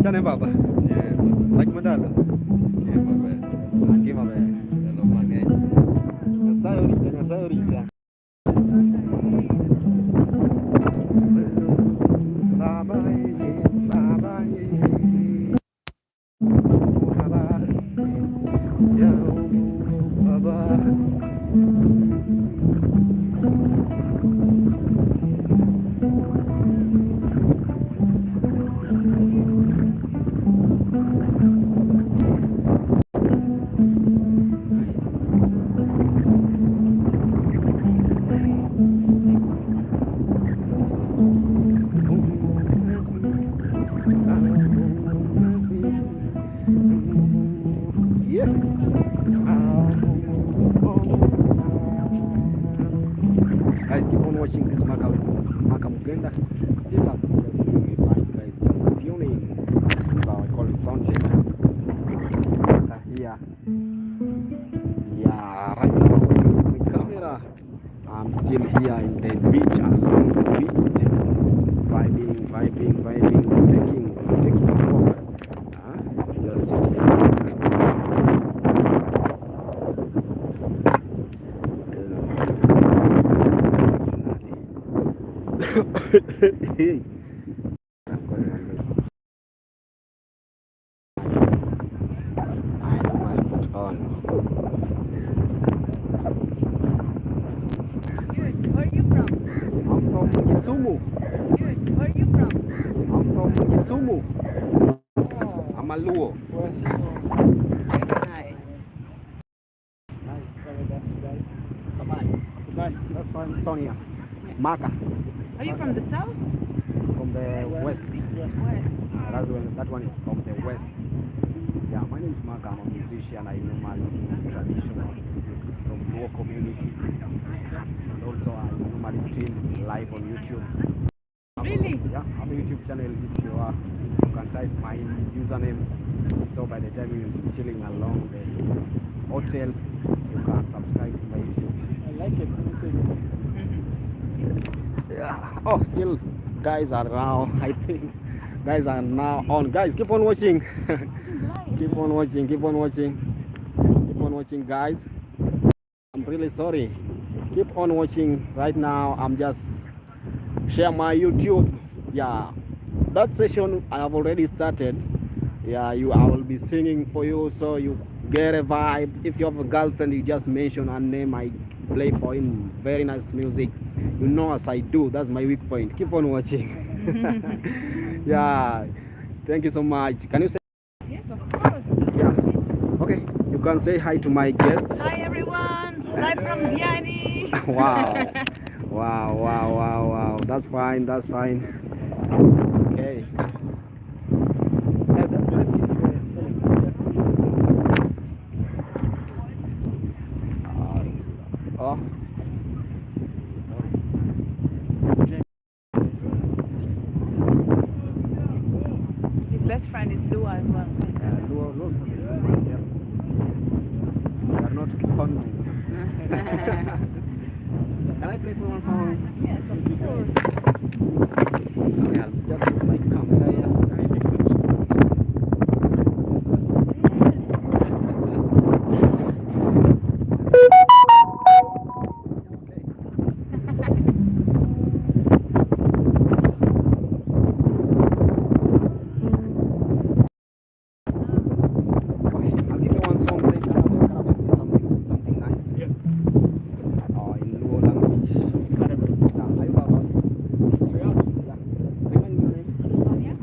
Chane baba. Like madalo. Anti baba. Hello mane. Nyasayorita. Baba baba baba. Ya baba. Guys, keep on watching this Makamugenda. Still up. Guys, tuning. So I call it sound check. Here. Yeah, right now with my camera, I'm still here in the beach, along the beach, still vibing, taking a walk. Just taking a walk. Hey. On. Where are you from? I'm from Kisumu. Where are you from? I'm from Kisumu. Oh, I'm a Luo. nice. Nice. Sorry, that's fine. Sonia. Maka. Are you from the south? From the west. West. That one is from the west. Yeah, my name is Maka. I'm a musician. I normally do traditional music from Luo community. And also I normally stream live on YouTube. Really? Yeah, I have a YouTube channel. If you can type my username. So by the time you're chilling along the hotel, you can subscribe to my YouTube. I like it. Yeah. Oh, still guys are now. I think guys are now on. Guys, keep on watching. Keep on watching, guys. I'm really sorry. Keep on watching. Right now, I'm just share my YouTube. Yeah, that session I have already started. Yeah, I will be singing for you, so you get a vibe. If you have a girlfriend, you just mention her name. I play for him very nice music. You know, as I do, that's my weak point. Keep on watching. Yeah, thank you so much. Can you say? Yes, of course. Yeah. Okay, you can say hi to my guests. Hi everyone, live from Diani. Wow. That's fine. Okay. Oh. best friend is Lua as well. Luo. Yeah. You are not on me. Can I play for one song? Yes, of course. Yeah, just put my camera here. I'll give you one song, say something nice. Yeah. In Luo language. Yeah, ayuda bas. Yeah. Remind me your name. Sonia?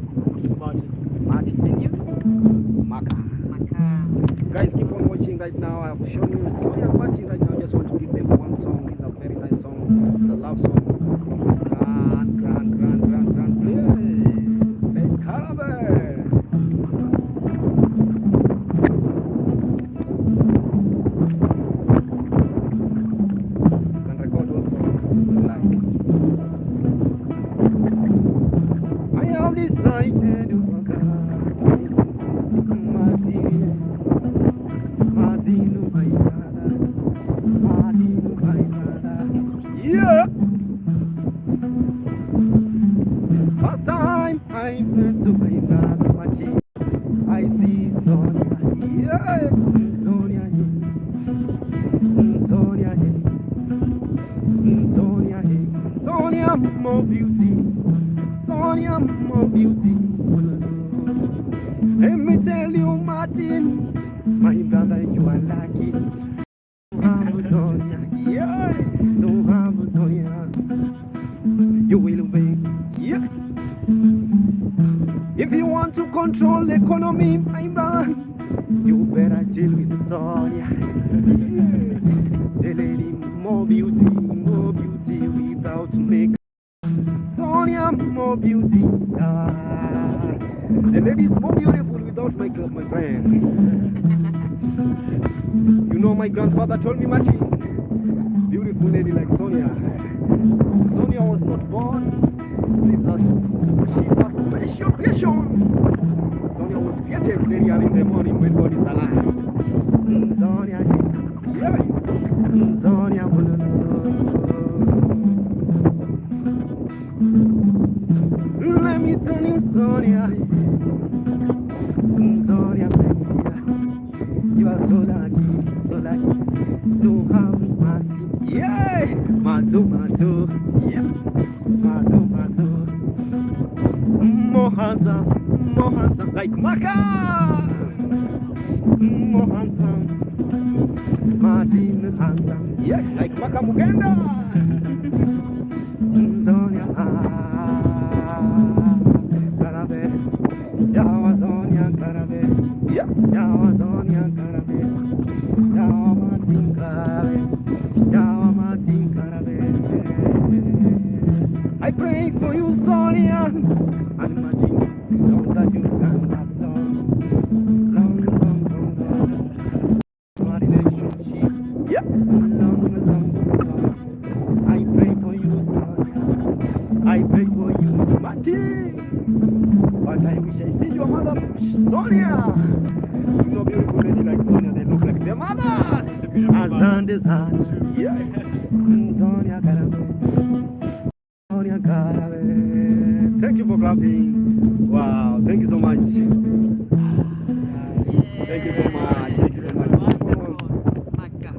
Martin. Marty. And you? Maka. Maka. Guys, keep on watching right now. I've shown you Sonia and Marty right now. I just want to give them one song. It's a very nice song. It's a love song. Grand. Please. Say Caravan. You can record also if you like. I have decided to walk yeah. First time I went to my brother Martin, I see Sonia. Yeah, Sonia. Sonia. Sonia. Sonia, more beauty. Sonia, more beauty. Let me tell you, Martin, my brother, you are lucky. To have Sonia, yeah, to have Sonia, you will win, yeah. If you want to control the economy, my brother, you better chill with Sonia. The lady, more beauty without makeup. Sonia, more beauty. The lady is more beautiful without makeup, my friends. You know, my grandfather told me, Martin, beautiful lady like Sonia. Sonia was not born. She's a special creation. Sonia was created very early in the morning when God is alive. Sonia, yeah. Sonia, let me tell you, Sonia. Sonia, you are so lucky to have Matu. Yeah, Matu, yeah, Matu. More handsome, like Maka. More handsome, Martin handsome, yeah, like Makamugenda. Sonia, Karabe, Yawa Sonia Karabe, yeah, Yawa Sonia Karabe, Yawa Martin Karabe. I pray for you, Sonia, and Martin, so that you can last long. Our relationship, yeah, long. I pray for you, Sonia. I pray for you, Martin. But I wish I see your mother, Sonia. You know, beautiful lady like Sonia, they look like their mothers. Azande's heart, yeah. Sonia Karabe. Sonia Karabe. Thank you for clapping. Wow, thank you so much. Thank you so much.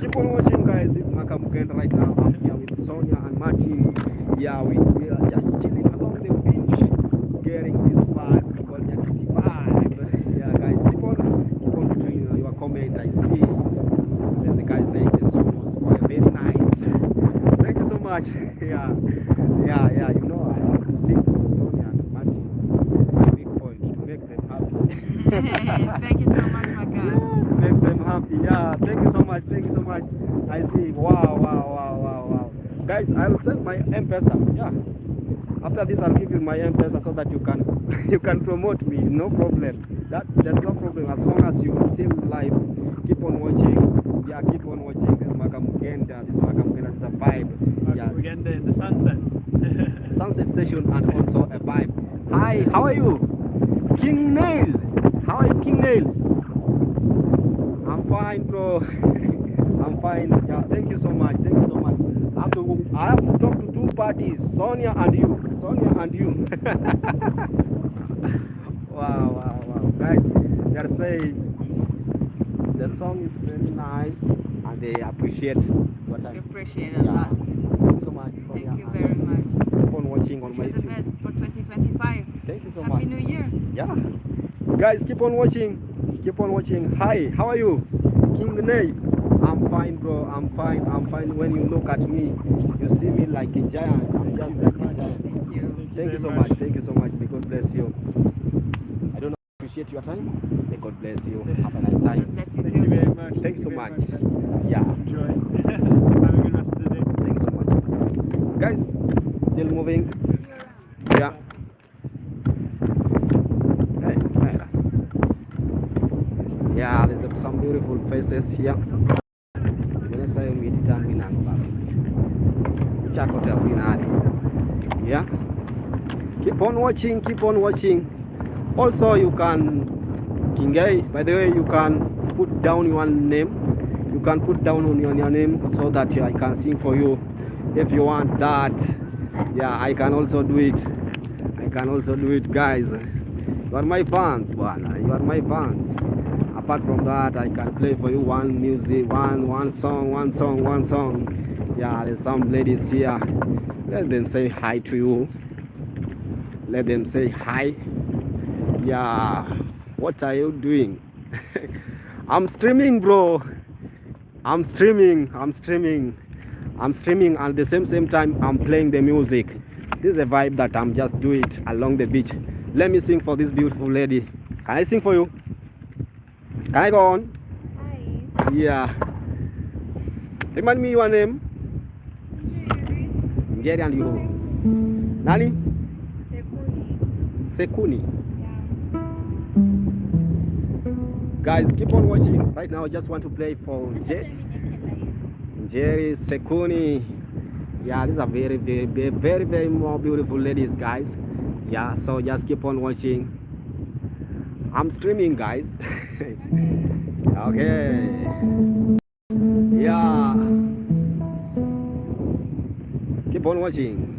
Keep on watching, guys. This is Makamugenda right now. I'm here with Sonia and Martin. Yeah, we are just chilling along the beach, getting this vibe called Nyatiti vibe. Yeah, guys, keep on doing your comment. I see there's a guy saying the song was very nice. Thank you so much. Yeah. You know, I have to sing for Sonia and Martin. It's my big point to make them happy. Thank you so much, Maka. Make them happy. Yeah, thank you so much. I see. Wow. Guys, I'll send my M-Pesa. Yeah. After this, I'll give you my M-Pesa so that you can promote me. No problem. There's no problem as long as you still live. Keep on watching. Yeah, keep on watching. This Makamugenda. This is a vibe. Yeah. Makamugenda in the sunset. Sunset station and also a vibe. Hi, how are you? King Nail. How are you, King Nail? I'm fine, bro. I'm fine. Yeah, thank you so much. Thank you so much. I have to talk to two parties, Sonia and you. Sonia and you. Wow, wow, wow. Guys, they are saying the song is very nice and they appreciate what I appreciate it a lot. Thank you so much, Sonia. Thank you very much. Keep on watching on my Wish you the YouTube. best for 2025. Thank you so Happy much. New Year. Yeah. Guys, keep on watching. Keep on watching. Hi, how are you? King Nay. I'm fine, bro. I'm fine. I'm fine. When you look at me, you see me like a giant. I'm just like a giant. Thank you. Thank you so much. Thank you so much. May God bless you. I don't know. Appreciate your time. May God bless you. Have a nice time. God bless you Thank too. you very much. Thank you so much. Enjoy. Yeah. Have a good rest of the day. Thank you so much. Guys, still moving. Yeah. Hey, hey. Yeah, there's some beautiful faces here. Yeah. Keep on watching, keep on watching. Also, you can, Kingay, by the way, you can put down your name. You can put down on your name so that I can sing for you. If you want that, yeah, I can also do it. I can also do it, guys. You are my fans, Bwana. You are my fans. Apart from that, I can play for you one music, one song. Yeah, there's some ladies here. Let them say hi to you. Let them say hi. Yeah, what are you doing? I'm streaming, bro. I'm streaming. At the same time I'm playing the music. This is a vibe that I'm just doing it along the beach. Let me sing for this beautiful lady. Can I sing for you? Can I go on? Hi. Yeah. Remind me your name. Njeri and you. Nani? Sekuni. Guys, keep on watching. Right now I just want to play for Njeri Sekuni. Yeah, these are very more beautiful ladies, guys. Yeah, so just keep on watching. I'm streaming, guys. Okay. Yeah. Keep on watching.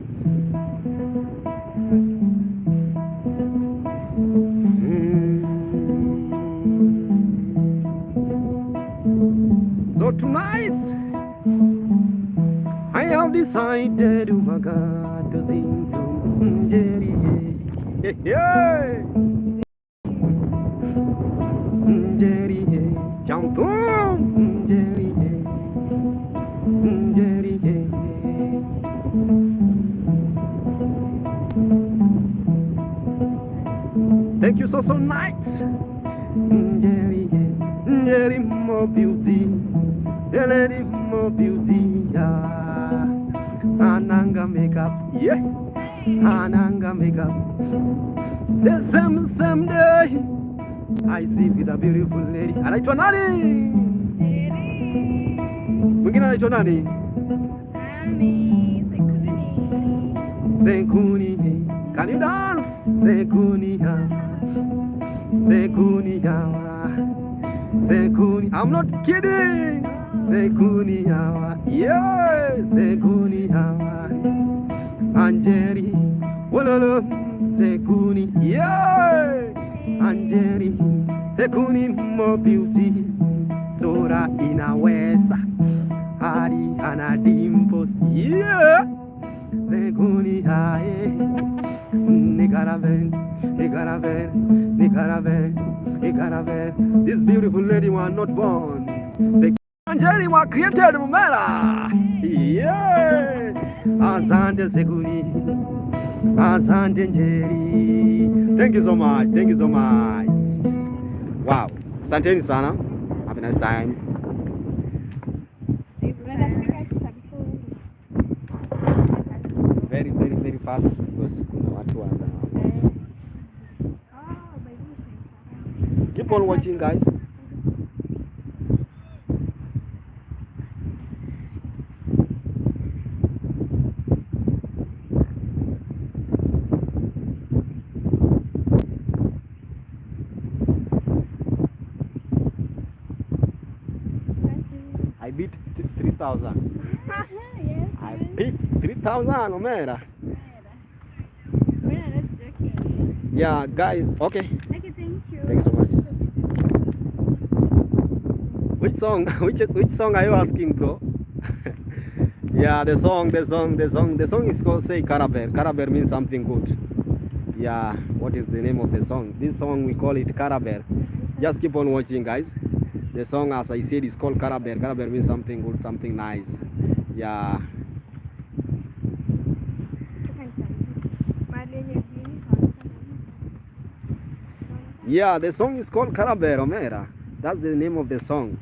So tonight, I have decided, oh my God, to sing to Jerry. Hey, Jerry, jump on, Jerry, Jerry. Thank you so nice, Jerry, Jerry, more beauty. The lady more beauty, yeah. Ananga makeup, yeah. Ananga makeup. The same day, I see with a beautiful lady. Anaitwa nani? Mwingine anaitwa nani? Sekuni. Can you dance? Sekuni, Sekuni, Sekuni. I'm not kidding. Sekuni hawa, yeah, Sekuni hawa, Anjeri, wololo, Sekuni, yeah, Anjeri, Sekuni more beauty, Sora inaweza, hadi ana dimples, yeah, Sekuni hae, Nikaraven, this beautiful lady was not born. Njeri was created Mumela. Yeah. Asante Sekuni. Asante Njeri. Thank you so much. Thank you so much. Wow. Asanteni sana. Have a nice time. Very fast because kuna watu wana. Keep on watching, guys. I beat 3,000. Yes. I beat 3,000, Omera. We're not joking. Yeah, guys. Okay. Okay, thank you. Thank you so much. Which song? Which song are you asking, bro? Yeah, the song is called Say Karaber. Karaber means something good. Yeah, what is the name of the song? This song we call it Karaber. Just keep on watching, guys. The song, as I said, is called Karaber. Karaber means something good, something nice. Yeah. Yeah, the song is called Karaber, Omera. That's the name of the song.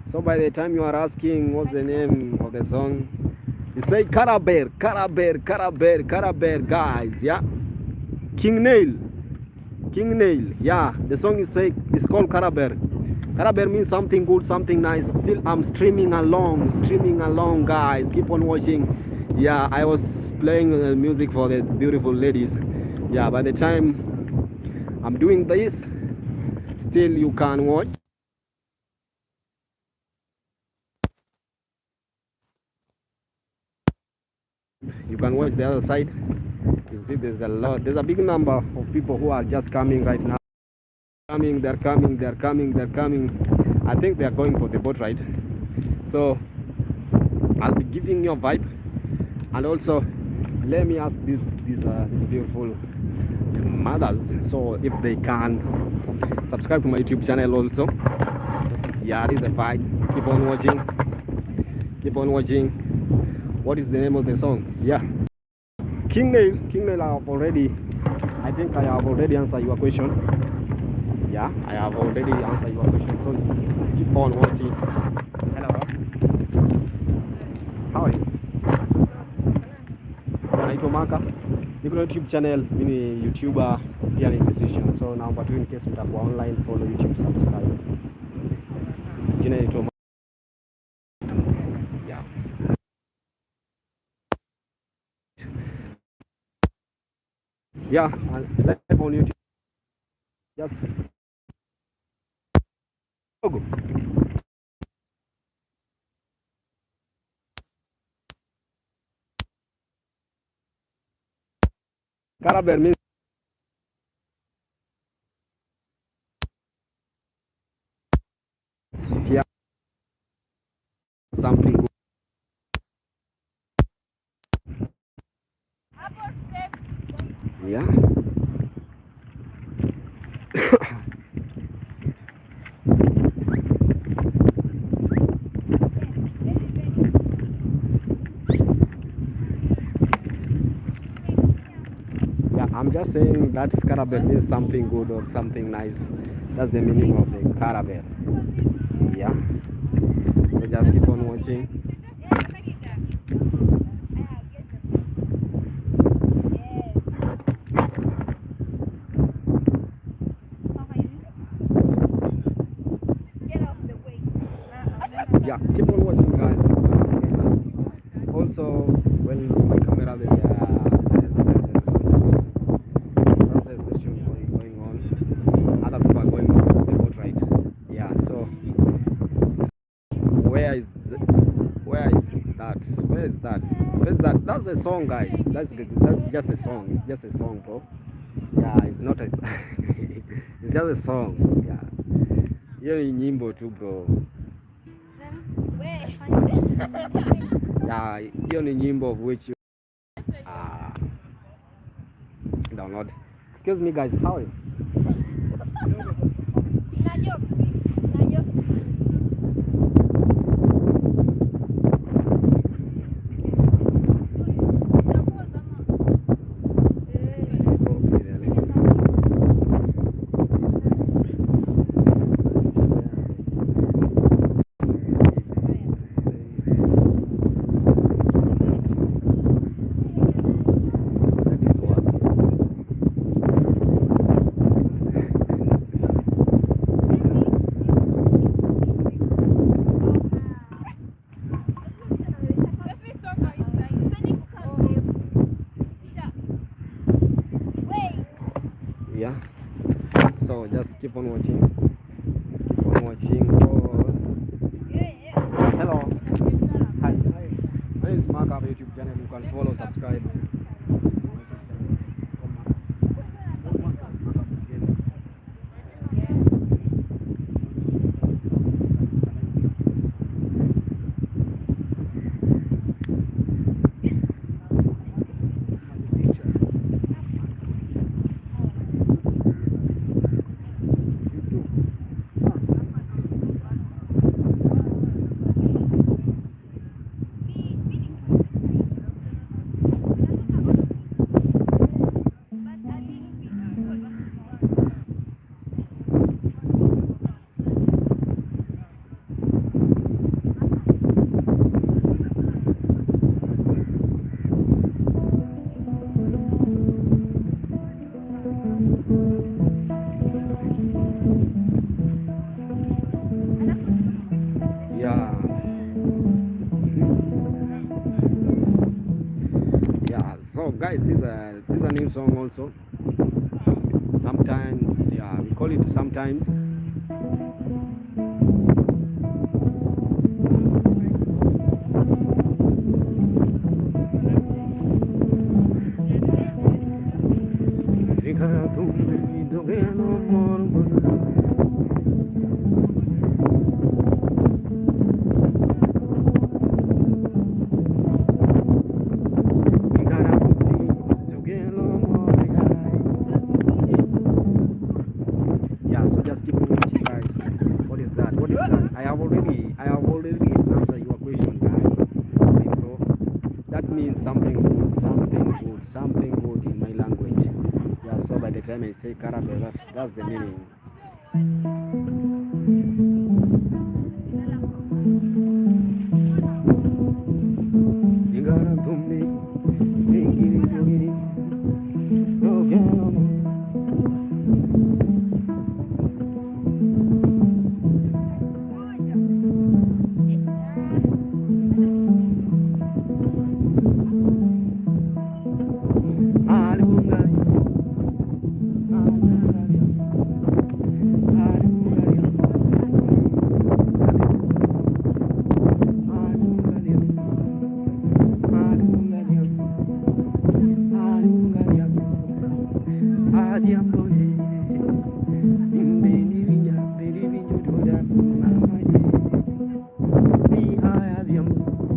So by the time you are asking what's the name of the song, you say Karaber, Karaber, Karaber, Karaber, guys. Yeah. King Nail. King Nail. Yeah. The song is called Karaber. Karaber means something good, something nice. Still, I'm streaming along, guys. Keep on watching. Yeah, I was playing music for the beautiful ladies. Yeah, by the time I'm doing this, still you can watch. You can watch the other side. You see, there's a big number of people who are just coming right now. They're coming. I think they're going for the boat ride. So I'll be giving you a vibe, and also let me ask these beautiful mothers, so if they can subscribe to my YouTube channel also. Yeah, this is a vibe. Keep on watching. What is the name of the song? Yeah, King Nail. I think I have already answered your question. Yeah, I have already answered your question. So keep on watching. Hello. How are you? Naitwa Maka. Niko na YouTube channel, mimi ni YouTuber, pia ni musician. So naomba tu in case mtakuwa online, follow YouTube, subscribe. Jina naitwa Maka. Yeah. Yeah, live on YouTube. Just go. Karaber means yeah, something good. Yeah. Yeah, I'm just saying that Karaber means something good or something nice. That's the meaning of the Karaber. Yeah. So just keep on watching. Yeah, keep on watching, guys. Also, well, my camera there's a sunset session going on. Other people are going on the boat ride. Yeah, so where is that? That's a song, guys. That's just a song. It's just a song, bro. Yeah, it's not a it's just a song. Yeah, hiyo ni nyimbo tu, bro. Yeah, hiyo ni nyimbo of which you download. Excuse me, guys. How are you? Yeah, so just keep on watching. Oh, hello. is Makam YouTube channel. You can follow, subscribe. Yeah, yeah. So guys, this is a new song also. Sometimes, yeah, we call it sometimes. Yeah, so just keep on watching, guys. What is that? What is that? I have already answered your question, guys. My bro. That means something good, something good in my language. Yeah, so by the time I say Karabe, that's the meaning.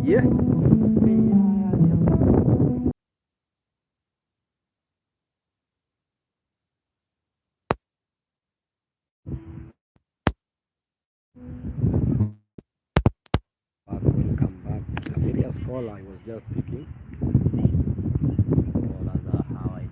Yeah. Welcome back. A serious call I was just speaking. So that's how I do.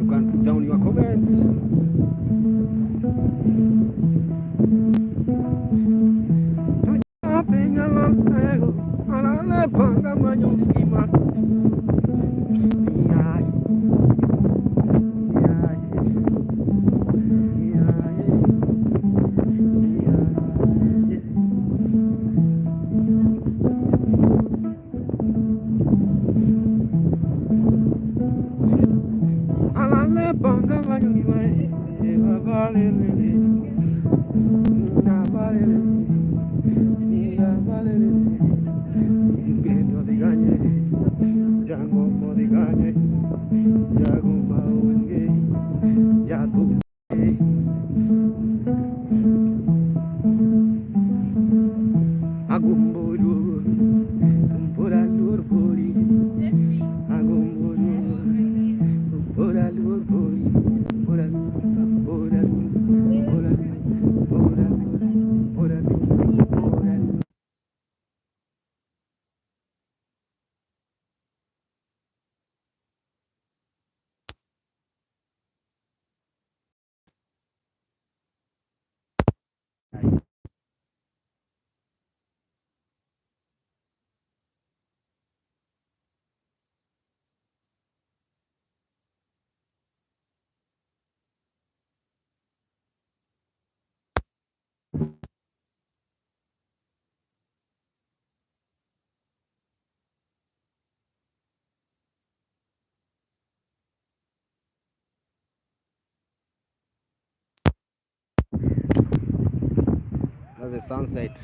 can put down your comments. That's the sunset.